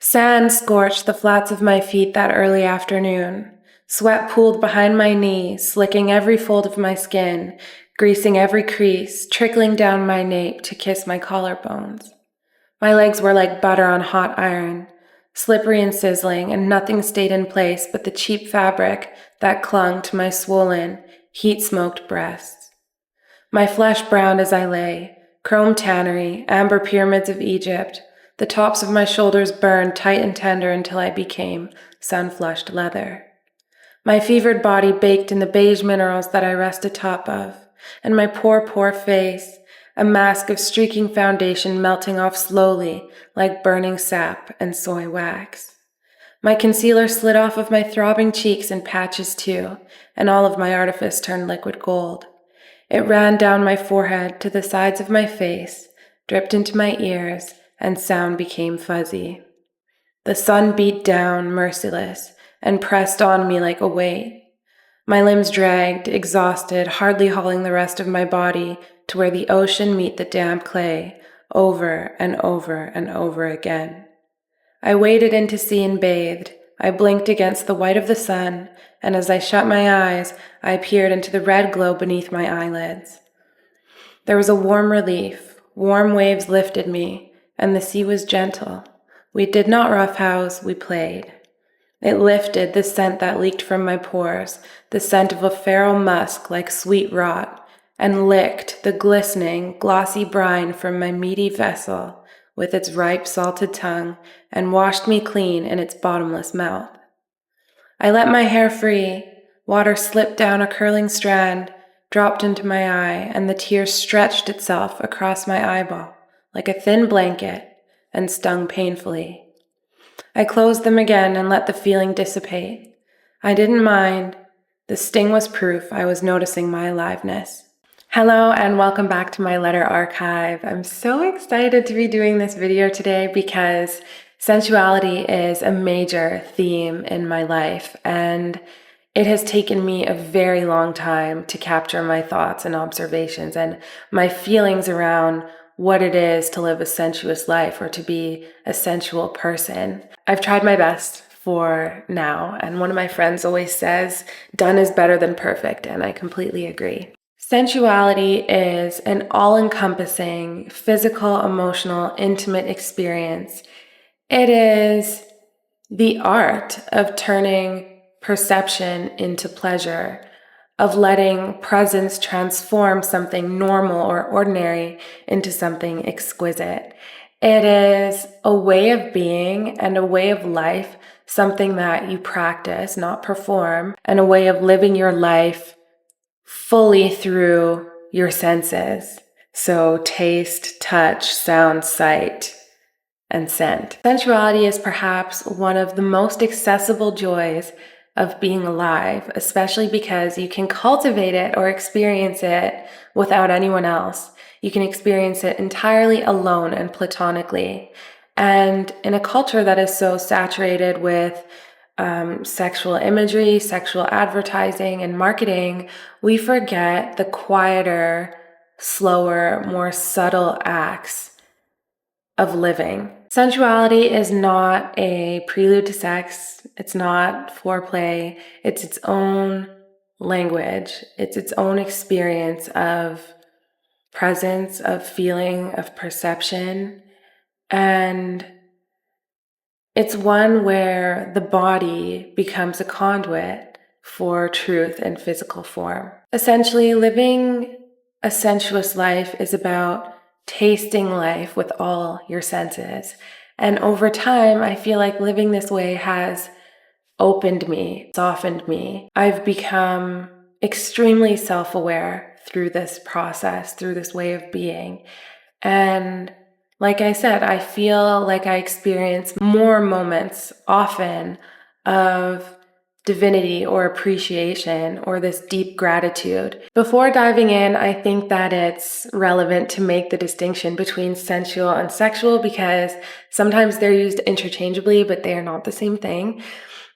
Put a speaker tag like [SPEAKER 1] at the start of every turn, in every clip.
[SPEAKER 1] Sand scorched the flats of my feet that early afternoon. Sweat pooled behind my knees, slicking every fold of my skin, greasing every crease, trickling down my nape to kiss my collarbones. My legs were like butter on hot iron, slippery and sizzling, and nothing stayed in place but the cheap fabric that clung to my swollen, heat-smoked breasts. My flesh browned as I lay, chrome tannery, amber pyramids of Egypt. The tops of my shoulders burned tight and tender until I became sun-flushed leather. My fevered body baked in the beige minerals that I rest atop of, and my poor face, a mask of streaking foundation melting off slowly like burning sap and soy wax. My concealer slid off of my throbbing cheeks in patches too, and all of my artifice turned liquid gold. It ran down my forehead to the sides of my face, dripped into my ears, and sound became fuzzy. The sun beat down, merciless, and pressed on me like a weight. My limbs dragged, exhausted, hardly hauling the rest of my body to where the ocean meet the damp clay, over and over and over again. I waded into sea and bathed. I blinked against the white of the sun, and as I shut my eyes, I peered into the red glow beneath my eyelids. There was a warm relief. Warm waves lifted me, and the sea was gentle. We did not roughhouse, we played. It lifted the scent that leaked from my pores, the scent of a feral musk like sweet rot, and licked the glistening, glossy brine from my meaty vessel with its ripe, salted tongue, and washed me clean in its bottomless mouth. I let my hair free. Water slipped down a curling strand, dropped into my eye, and the tear stretched itself across my eyeball like a thin blanket and stung painfully. I closed them again and let the feeling dissipate. I didn't mind. The sting was proof I was noticing my aliveness. Hello and welcome back to my letter archive. I'm so excited to be doing this video today because sensuality is a major theme in my life, and it has taken me a very long time to capture my thoughts and observations and my feelings around what it is to live a sensuous life or to be a sensual person. I've tried my best for now, and one of my friends always says, done is better than perfect, and I completely agree. Sensuality is an all-encompassing, physical, emotional, intimate experience. It is the art of turning perception into pleasure, of letting presence transform something normal or ordinary into something exquisite. It is a way of being and a way of life, something that you practice, not perform, and a way of living your life fully through your senses. So taste, touch, sound, sight, and scent. Sensuality is perhaps one of the most accessible joys of being alive, especially because you can cultivate it or experience it without anyone else. You can experience it entirely alone and platonically. And in a culture that is so saturated with sexual imagery, sexual advertising, and marketing, we forget the quieter, slower, more subtle acts of living. Sensuality is not a prelude to sex. It's not foreplay. It's its own language. It's its own experience of presence, of feeling, of perception. And it's one where the body becomes a conduit for truth in physical form. Essentially, living a sensuous life is about tasting life with all your senses. And over time, I feel like living this way has opened me, softened me. I've become extremely self-aware through this process, through this way of being. And like I said, I feel like I experience more moments often of divinity or appreciation or this deep gratitude. Before diving in, I think that it's relevant to make the distinction between sensual and sexual because sometimes they're used interchangeably, but they are not the same thing.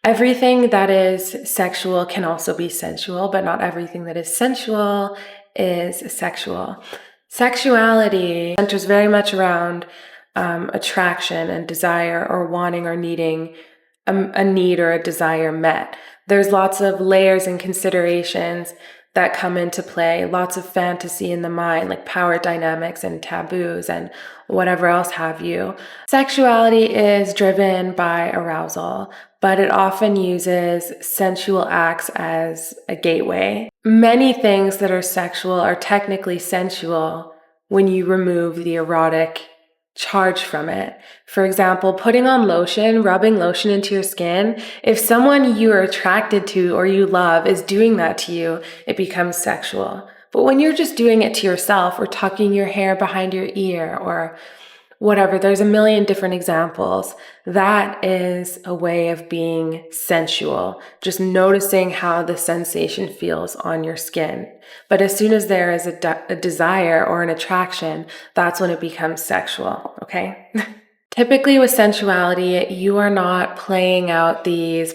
[SPEAKER 1] Everything that is sexual can also be sensual, but not everything that is sensual is sexual. Sexuality centers very much around attraction and desire, or wanting or needing a need or a desire met. There's lots of layers and considerations that come into play, lots of fantasy in the mind, like power dynamics and taboos and whatever else have you. Sexuality is driven by arousal, but it often uses sensual acts as a gateway. Many things that are sexual are technically sensual when you remove the erotic charge from it. For example, putting on lotion, rubbing lotion into your skin. If someone you are attracted to or you love is doing that to you, it becomes sexual. But when you're just doing it to yourself, or tucking your hair behind your ear, or whatever, there's a million different examples. That is a way of being sensual, just noticing how the sensation feels on your skin. But as soon as there is a desire or an attraction, that's when it becomes sexual, okay? Typically with sensuality, you are not playing up these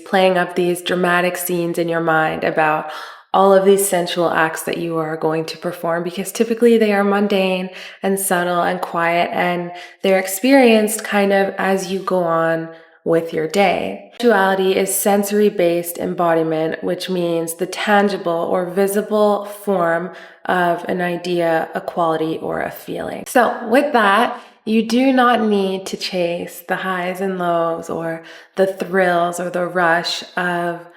[SPEAKER 1] dramatic scenes in your mind about all of these sensual acts that you are going to perform, because typically they are mundane and subtle and quiet, and they're experienced kind of as you go on with your day. Sensuality is sensory-based embodiment, which means the tangible or visible form of an idea, a quality, or a feeling. So with that, you do not need to chase the highs and lows or the thrills or the rush of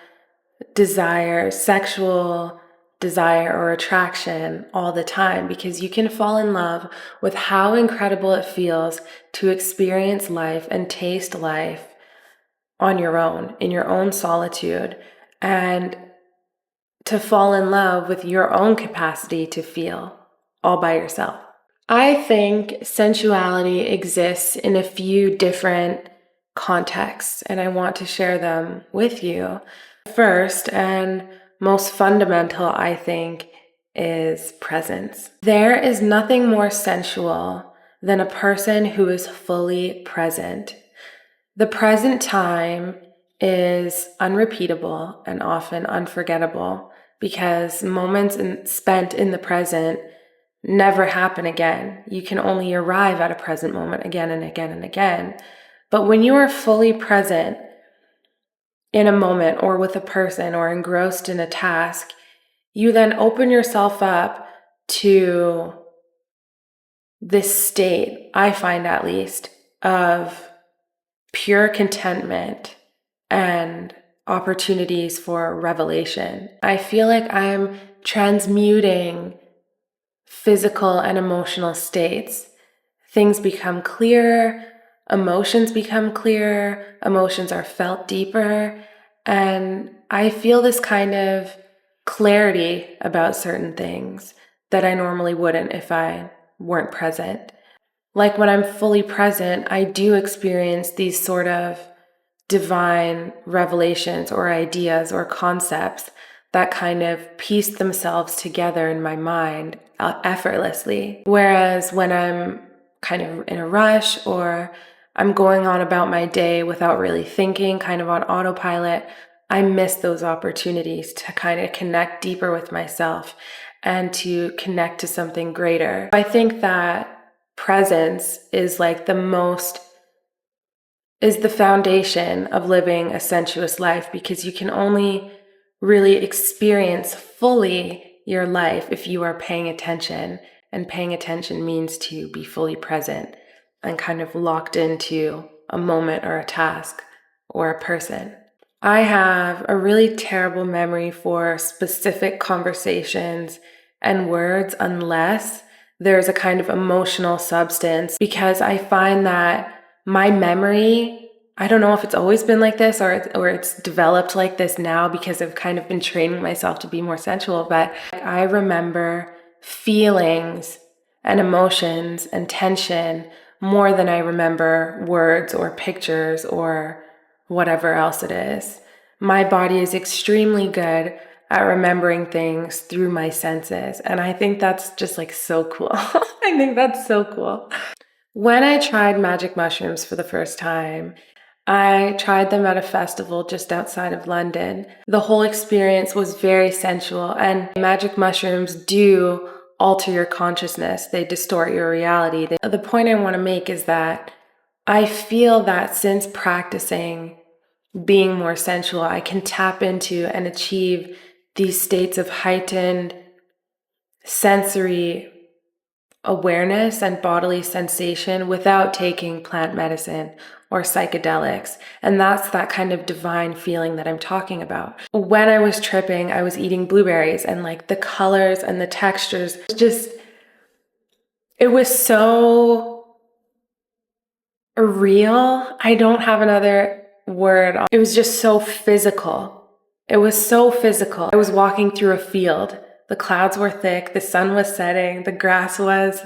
[SPEAKER 1] desire, sexual desire or attraction all the time, because you can fall in love with how incredible it feels to experience life and taste life on your own, in your own solitude, and to fall in love with your own capacity to feel all by yourself. I think sensuality exists in a few different contexts, and I want to share them with you. First and most fundamental, I think, is presence. There is nothing more sensual than a person who is fully present. The present time is unrepeatable and often unforgettable, because moments spent in the present never happen again. You can only arrive at a present moment again and again and again. But when you are fully present in a moment or with a person or engrossed in a task, you then open yourself up to this state, I find at least, of pure contentment and opportunities for revelation. I feel like I'm transmuting physical and emotional states. Things become clearer, emotions become clearer, emotions are felt deeper, and I feel this kind of clarity about certain things that I normally wouldn't if I weren't present. Like when I'm fully present, I do experience these sort of divine revelations or ideas or concepts that kind of piece themselves together in my mind effortlessly. Whereas when I'm kind of in a rush or I'm going on about my day without really thinking, kind of on autopilot, I miss those opportunities to kind of connect deeper with myself and to connect to something greater. I think that presence is the foundation of living a sensuous life, because you can only really experience fully your life if you are paying attention. And paying attention means to be fully present and kind of locked into a moment or a task or a person. I have a really terrible memory for specific conversations and words unless there's a kind of emotional substance, because I find that my memory, I don't know if it's always been like this or it's developed like this now because I've kind of been training myself to be more sensual, but I remember feelings and emotions and tension more than I remember words or pictures or whatever else it is. My body is extremely good at remembering things through my senses, and I think that's just like so cool. I think that's so cool. When I tried magic mushrooms for the first time, I tried them at a festival just outside of London. The whole experience was very sensual, and magic mushrooms do alter your consciousness. They distort your reality. The point I want to make is that I feel that since practicing being more sensual, I can tap into and achieve these states of heightened sensory awareness and bodily sensation without taking plant medicine or psychedelics. And that's that kind of divine feeling that I'm talking about. When I was tripping, I was eating blueberries, and like the colors and the textures, it was so real. I don't have another word. It was just so physical. It was so physical. I was walking through a field. The clouds were thick. The sun was setting. The grass was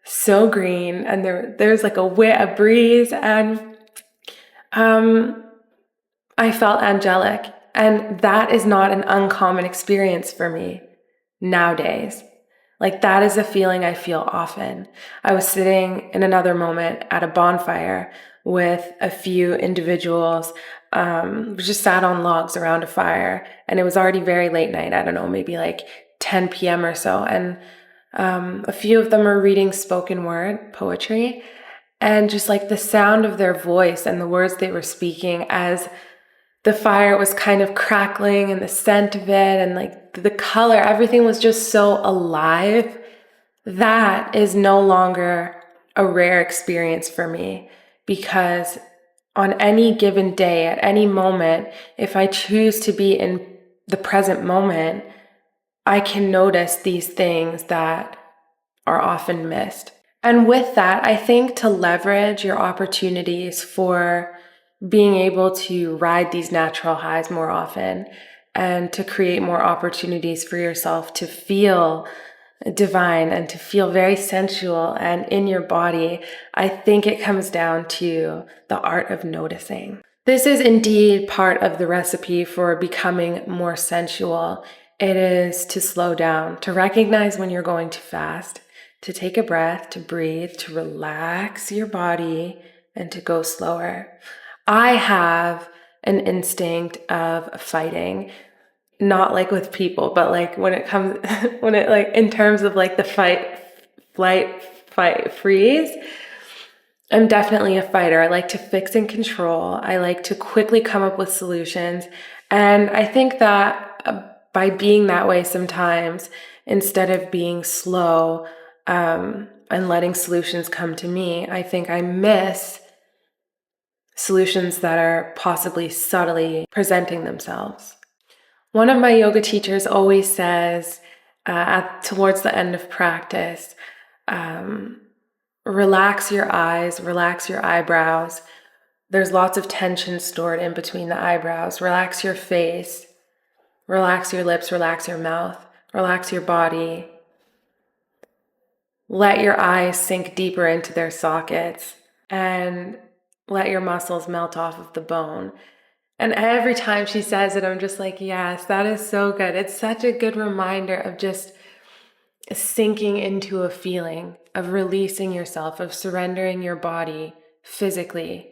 [SPEAKER 1] so green, and there's like a breeze, and I felt angelic. And that is not an uncommon experience for me nowadays. Like, that is a feeling I feel often. I was sitting in another moment at a bonfire with a few individuals. We just sat on logs around a fire, and it was already very late night. I don't know, maybe like 10 p.m. or so. And a few of them were reading spoken word poetry, and just like the sound of their voice and the words they were speaking as the fire was kind of crackling, and the scent of it, and like the color, everything was just so alive. That is no longer a rare experience for me, because on any given day, at any moment, if I choose to be in the present moment, I can notice these things that are often missed. And with that, I think to leverage your opportunities for being able to ride these natural highs more often, and to create more opportunities for yourself to feel divine and to feel very sensual and in your body, I think it comes down to the art of noticing. This is indeed part of the recipe for becoming more sensual. It is to slow down, to recognize when you're going too fast, to take a breath, to breathe, to relax your body, and to go slower. I have an instinct of fighting, not like with people, but like when it comes, like in terms of like the fight, flight, fight, freeze. I'm definitely a fighter. I like to fix and control. I like to quickly come up with solutions. And I think that by being that way sometimes, instead of being slow and letting solutions come to me, I think I miss solutions that are possibly subtly presenting themselves. One of my yoga teachers always says towards the end of practice, relax your eyes, relax your eyebrows. There's lots of tension stored in between the eyebrows. Relax your face, relax your lips, relax your mouth, relax your body. Let your eyes sink deeper into their sockets, and let your muscles melt off of the bone. And every time she says it, I'm just like, yes, that is so good. It's such a good reminder of just sinking into a feeling, of releasing yourself, of surrendering your body physically,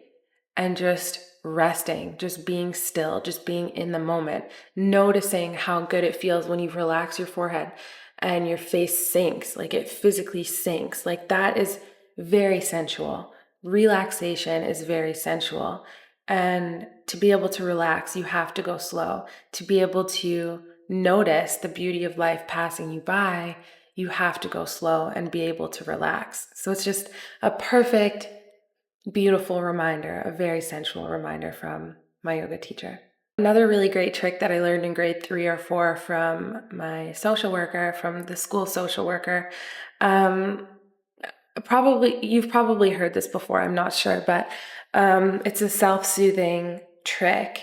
[SPEAKER 1] and just resting, just being still, just being in the moment, noticing how good it feels when you relax your forehead and your face sinks, like it physically sinks. Like, that is very sensual. Relaxation is very sensual. And to be able to relax, you have to go slow. To be able to notice the beauty of life passing you by, you have to go slow and be able to relax. So it's just a perfect, beautiful reminder, a very sensual reminder from my yoga teacher. Another really great trick that I learned in grade 3 or 4 from my social worker, from the school social worker, you've probably heard this before, I'm not sure, but it's a self-soothing trick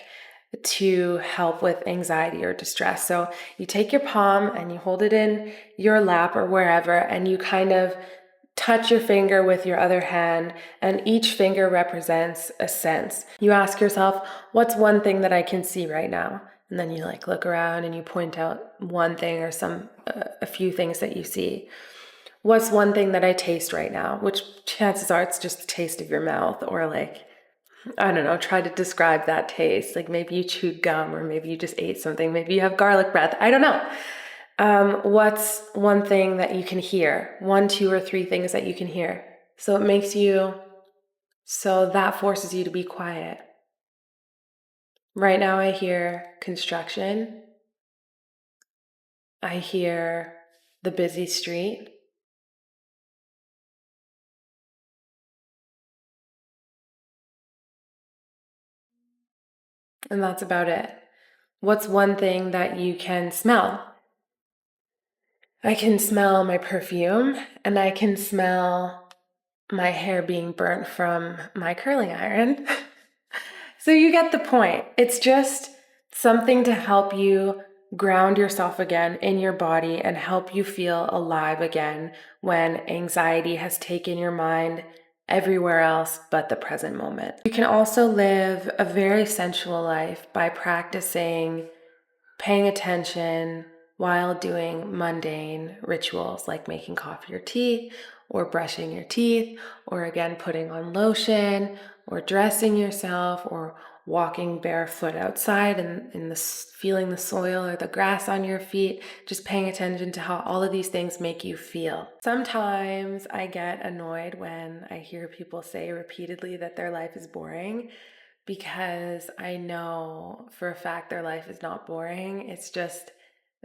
[SPEAKER 1] to help with anxiety or distress. So you take your palm and you hold it in your lap or wherever, and you kind of touch your finger with your other hand, and each finger represents a sense. You ask yourself, what's one thing that I can see right now? And then you like look around and you point out one thing or a few things that you see. What's one thing that I taste right now? Which chances are it's just the taste of your mouth, or like, I don't know, try to describe that taste. Like maybe you chewed gum, or maybe you just ate something. Maybe you have garlic breath. I don't know. What's one thing that you can hear? One, two, or three things that you can hear. So that forces you to be quiet. Right now I hear construction. I hear the busy street. And that's about it. What's one thing that you can smell? I can smell my perfume, and I can smell my hair being burnt from my curling iron. So you get the point. It's just something to help you ground yourself again in your body and help you feel alive again when anxiety has taken your mind everywhere else but the present moment. You can also live a very sensual life by practicing paying attention while doing mundane rituals like making coffee or tea, or brushing your teeth, or again putting on lotion, or dressing yourself, or walking barefoot outside and feeling the soil or the grass on your feet, just paying attention to how all of these things make you feel. Sometimes I get annoyed when I hear people say repeatedly that their life is boring, because I know for a fact their life is not boring. It's just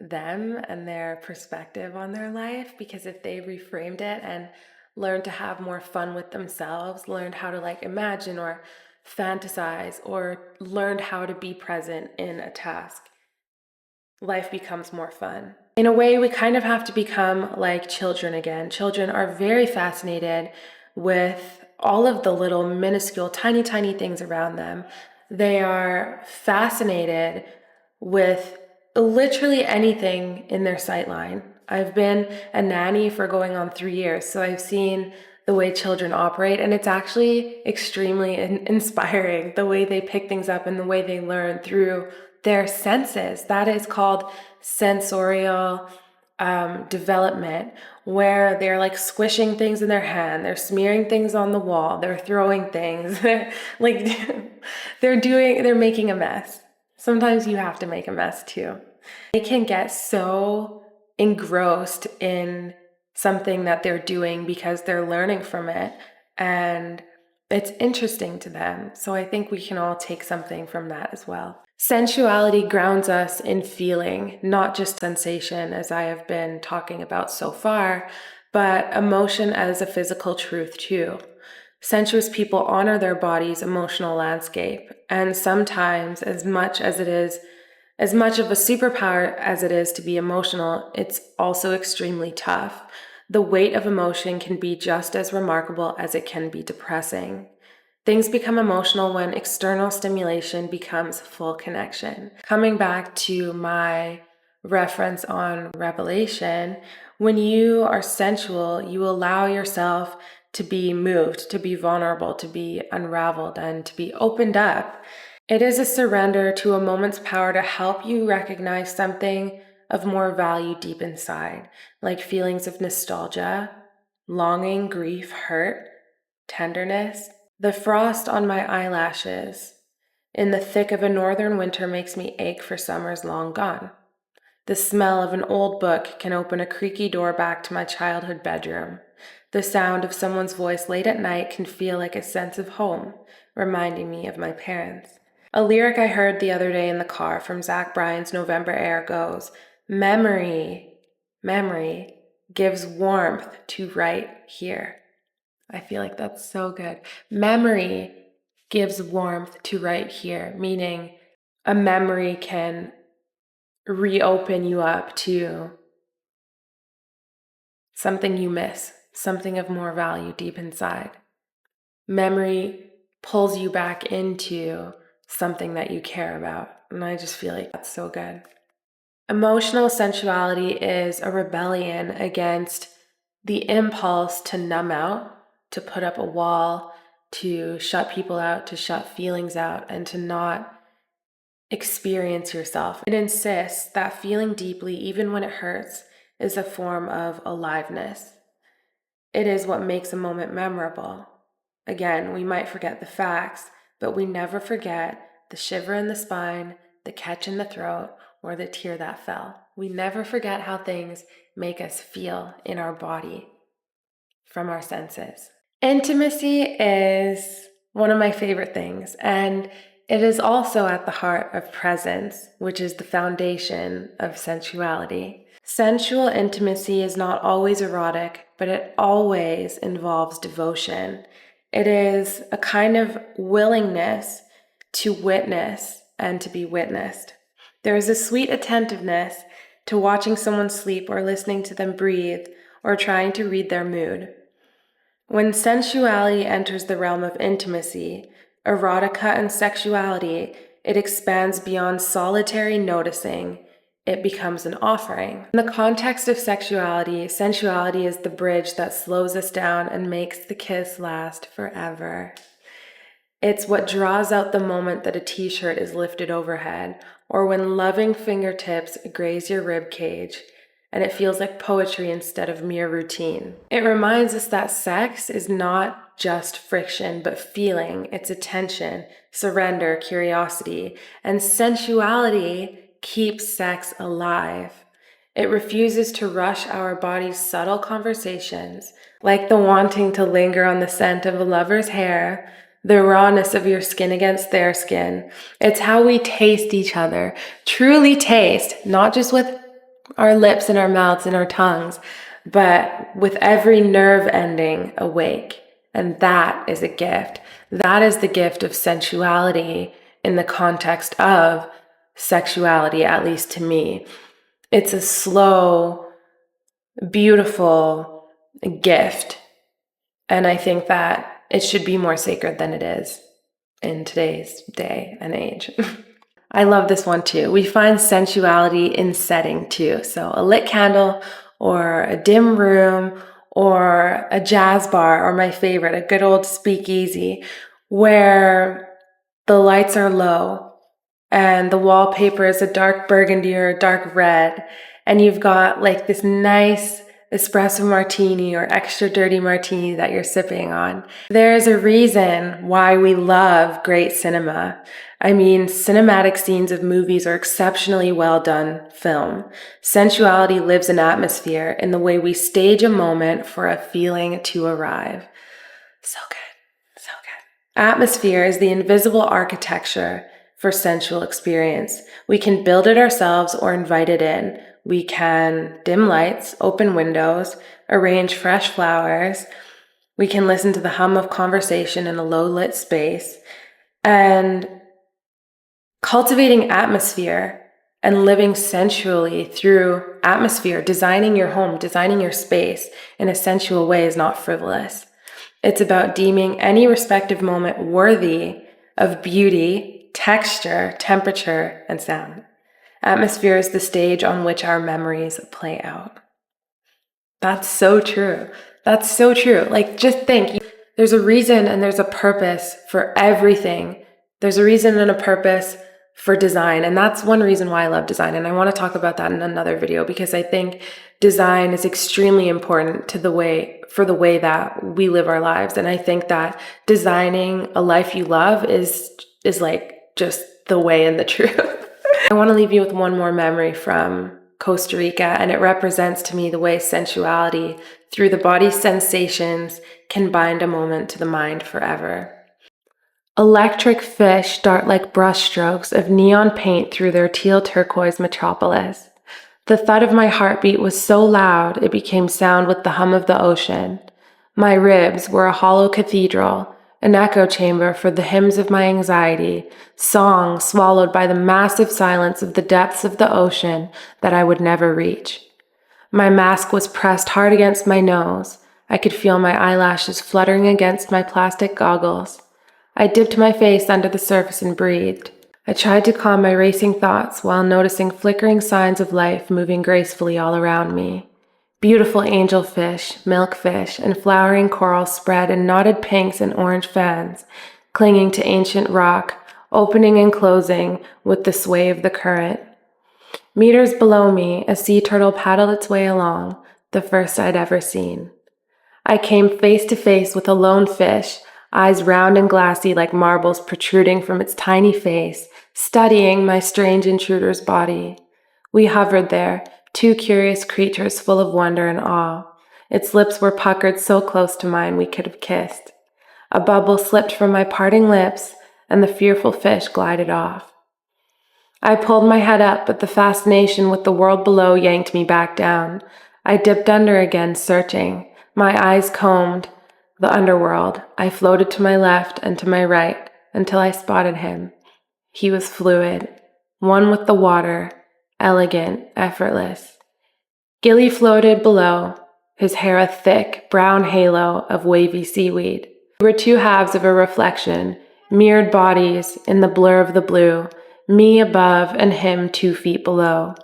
[SPEAKER 1] them and their perspective on their life. Because if they reframed it and learned to have more fun with themselves, learned how to imagine or fantasize, or learned how to be present in a task, life becomes more fun. In a way, we kind of have to become like children again. Children are very fascinated with all of the little minuscule, tiny, tiny things around them. They are fascinated with literally anything in their sightline. I've been a nanny for going on 3 years, so I've seen the way children operate, and it's actually extremely inspiring the way they pick things up and the way they learn through their senses. That is called sensorial development, where they're squishing things in their hand, they're smearing things on the wall, they're throwing things, they're they're making a mess. Sometimes you have to make a mess too. They can get so engrossed in something that they're doing because they're learning from it, and it's interesting to them. So I think we can all take something from that as well. Sensuality grounds us in feeling, not just sensation, as I have been talking about so far, but emotion as a physical truth too. Sensuous people honor their body's emotional landscape, and sometimes, as much of a superpower as it is to be emotional, it's also extremely tough. The weight of emotion can be just as remarkable as it can be depressing. Things become emotional when external stimulation becomes full connection. Coming back to my reference on revelation, when you are sensual, you allow yourself to be moved, to be vulnerable, to be unraveled, and to be opened up. It is a surrender to a moment's power to help you recognize something of more value deep inside, like feelings of nostalgia, longing, grief, hurt, tenderness. The frost on my eyelashes in the thick of a northern winter makes me ache for summers long gone. The smell of an old book can open a creaky door back to my childhood bedroom. The sound of someone's voice late at night can feel like a sense of home, reminding me of my parents. A lyric I heard the other day in the car from Zach Bryan's November Air goes, "Memory, memory gives warmth to right here." I feel like that's so good. Memory gives warmth to right here, meaning a memory can reopen you up to something you miss, something of more value deep inside. Memory pulls you back into something that you care about. And I just feel like that's so good. Emotional sensuality is a rebellion against the impulse to numb out, to put up a wall, to shut people out, to shut feelings out, and to not experience yourself. It insists that feeling deeply, even when it hurts, is a form of aliveness. It is what makes a moment memorable. Again, we might forget the facts, but we never forget the shiver in the spine, the catch in the throat, or the tear that fell. We never forget how things make us feel in our body from our senses. Intimacy is one of my favorite things, and it is also at the heart of presence, which is the foundation of sensuality. Sensual intimacy is not always erotic, but it always involves devotion. It is a kind of willingness to witness and to be witnessed. There is a sweet attentiveness to watching someone sleep or listening to them breathe or trying to read their mood. When sensuality enters the realm of intimacy, erotica and sexuality, it expands beyond solitary noticing. It becomes an offering. In the context of sexuality, sensuality is the bridge that slows us down and makes the kiss last forever. It's what draws out the moment that a t-shirt is lifted overhead, or when loving fingertips graze your rib cage, and it feels like poetry instead of mere routine. It reminds us that sex is not just friction, but feeling, it's attention, surrender, curiosity, and sensuality keeps sex alive. It refuses to rush our body's subtle conversations, like the wanting to linger on the scent of a lover's hair, the rawness of your skin against their skin. It's how we taste each other, truly taste, not just with our lips and our mouths and our tongues, but with every nerve ending awake. And that is a gift. That is the gift of sensuality in the context of sexuality, at least to me. It's a slow, beautiful gift. And I think that it should be more sacred than it is in today's day and age. I love this one too. We find sensuality in setting too. So a lit candle or a dim room or a jazz bar, or my favorite, a good old speakeasy where the lights are low and the wallpaper is a dark burgundy or a dark red, and you've got like this nice espresso martini or extra dirty martini that you're sipping on. There's a reason why we love great cinema. I mean, cinematic scenes of movies are exceptionally well done film. Sensuality lives in atmosphere in the way we stage a moment for a feeling to arrive. So good, so good. Atmosphere is the invisible architecture for sensual experience. We can build it ourselves or invite it in. We can dim lights, open windows, arrange fresh flowers. We can listen to the hum of conversation in a low-lit space. And cultivating atmosphere and living sensually through atmosphere, designing your home, designing your space in a sensual way is not frivolous. It's about deeming any respective moment worthy of beauty, texture, temperature, and sound. Atmosphere is the stage on which our memories play out. That's so true. That's so true. Like, just think, there's a reason and there's a purpose for everything. There's a reason and a purpose for design. And that's one reason why I love design. And I want to talk about that in another video, because I think design is extremely important to the way that we live our lives. And I think that designing a life you love is like just the way and the truth. I want to leave you with one more memory from Costa Rica, and it represents to me the way sensuality through the body's sensations can bind a moment to the mind forever. Electric fish dart like brushstrokes of neon paint through their teal turquoise metropolis. The thud of my heartbeat was so loud it became sound with the hum of the ocean. My ribs were a hollow cathedral, an echo chamber for the hymns of my anxiety, song swallowed by the massive silence of the depths of the ocean that I would never reach. My mask was pressed hard against my nose. I could feel my eyelashes fluttering against my plastic goggles. I dipped my face under the surface and breathed. I tried to calm my racing thoughts while noticing flickering signs of life moving gracefully all around me. Beautiful angelfish, milkfish, and flowering coral spread in knotted pinks and orange fans, clinging to ancient rock, opening and closing with the sway of the current. Meters below me, a sea turtle paddled its way along, the first I'd ever seen. I came face to face with a lone fish, eyes round and glassy like marbles protruding from its tiny face, studying my strange intruder's body. We hovered there, two curious creatures full of wonder and awe. Its lips were puckered so close to mine we could have kissed. A bubble slipped from my parting lips, and the fearful fish glided off. I pulled my head up, but the fascination with the world below yanked me back down. I dipped under again, searching. My eyes combed the underworld. I floated to my left and to my right until I spotted him. He was fluid, one with the water, elegant, effortless. Gilly floated below, his hair a thick, brown halo of wavy seaweed. We were two halves of a reflection, mirrored bodies in the blur of the blue, me above and him 2 feet below.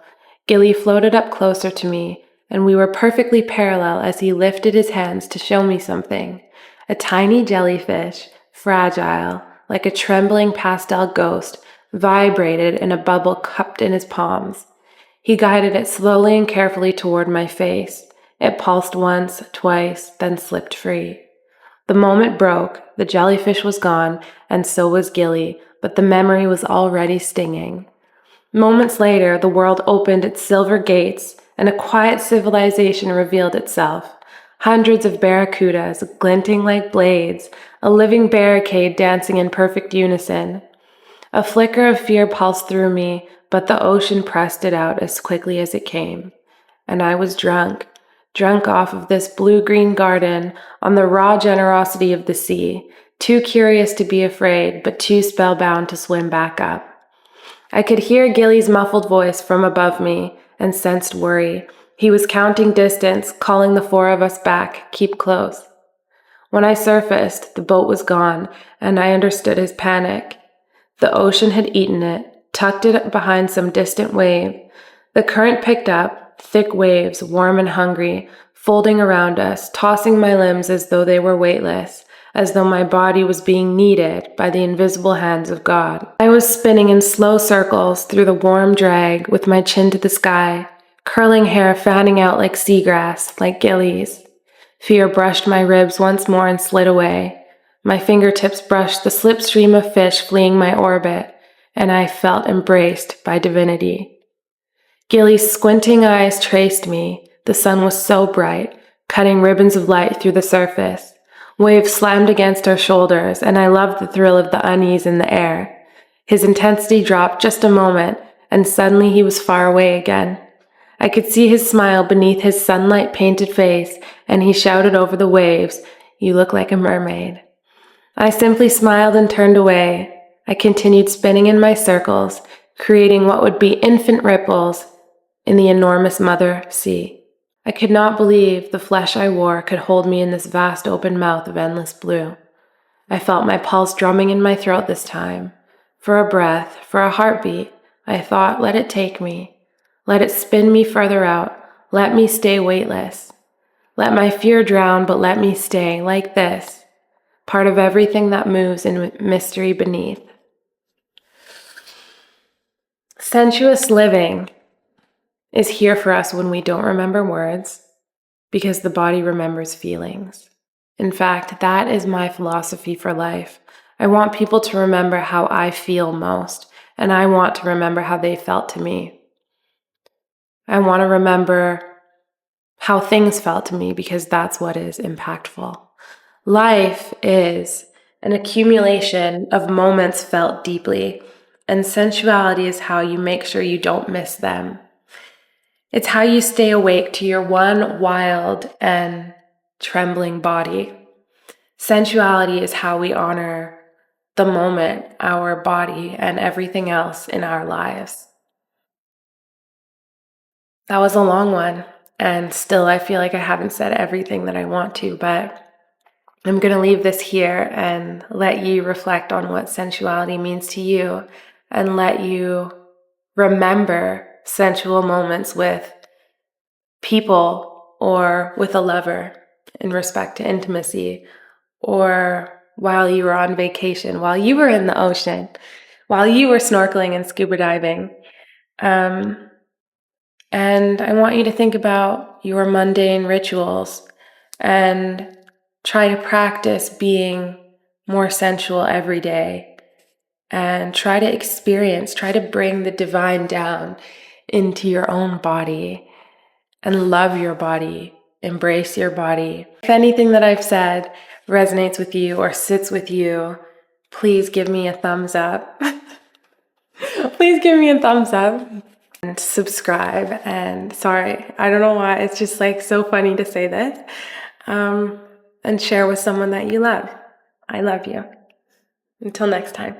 [SPEAKER 1] Gilly floated up closer to me, and we were perfectly parallel as he lifted his hands to show me something. A tiny jellyfish, fragile, like a trembling pastel ghost, vibrated in a bubble cupped in his palms. He guided it slowly and carefully toward my face. It pulsed once, twice, then slipped free. The moment broke, the jellyfish was gone, and so was Gilly, but the memory was already stinging. Moments later, the world opened its silver gates, and a quiet civilization revealed itself. Hundreds of barracudas, glinting like blades, a living barricade dancing in perfect unison. A flicker of fear pulsed through me, but the ocean pressed it out as quickly as it came. And I was drunk off of this blue-green garden on the raw generosity of the sea, too curious to be afraid, but too spellbound to swim back up. I could hear Gilly's muffled voice from above me and sensed worry. He was counting distance, calling the 4 of us back, keep close. When I surfaced, the boat was gone, and I understood his panic. The ocean had eaten it, tucked it behind some distant wave. The current picked up, thick waves, warm and hungry, folding around us, tossing my limbs as though they were weightless, as though my body was being kneaded by the invisible hands of God. I was spinning in slow circles through the warm drag with my chin to the sky, curling hair fanning out like seagrass, like gillies. Fear brushed my ribs once more and slid away. My fingertips brushed the slipstream of fish fleeing my orbit, and I felt embraced by divinity. Gilly's squinting eyes traced me. The sun was so bright, cutting ribbons of light through the surface. Waves slammed against our shoulders, and I loved the thrill of the unease in the air. His intensity dropped just a moment, and suddenly he was far away again. I could see his smile beneath his sunlight-painted face, and he shouted over the waves, "You look like a mermaid." I simply smiled and turned away. I continued spinning in my circles, creating what would be infant ripples in the enormous mother sea. I could not believe the flesh I wore could hold me in this vast open mouth of endless blue. I felt my pulse drumming in my throat this time. For a breath, for a heartbeat, I thought, let it take me. Let it spin me further out. Let me stay weightless. Let my fear drown, but let me stay like this, part of everything that moves in mystery beneath. Sensuous living is here for us when we don't remember words, because the body remembers feelings. In fact, that is my philosophy for life. I want people to remember how I feel most, and I want to remember how they felt to me. I want to remember how things felt to me, because that's what is impactful. Life is an accumulation of moments felt deeply, and sensuality is how you make sure you don't miss them. It's how you stay awake to your one wild and trembling body. Sensuality is how we honor the moment, our body, and everything else in our lives. That was a long one, and still I feel like I haven't said everything that I want to, but I'm going to leave this here and let you reflect on what sensuality means to you, and let you remember sensual moments with people or with a lover in respect to intimacy, or while you were on vacation, while you were in the ocean, while you were snorkeling and scuba diving. And I want you to think about your mundane rituals and try to practice being more sensual every day, and try to bring the divine down into your own body and love your body, embrace your body. If anything that I've said resonates with you or sits with you, please give me a thumbs up. Please give me a thumbs up and subscribe. And sorry, I don't know why, it's just like so funny to say this. And share with someone that you love. I love you. Until next time.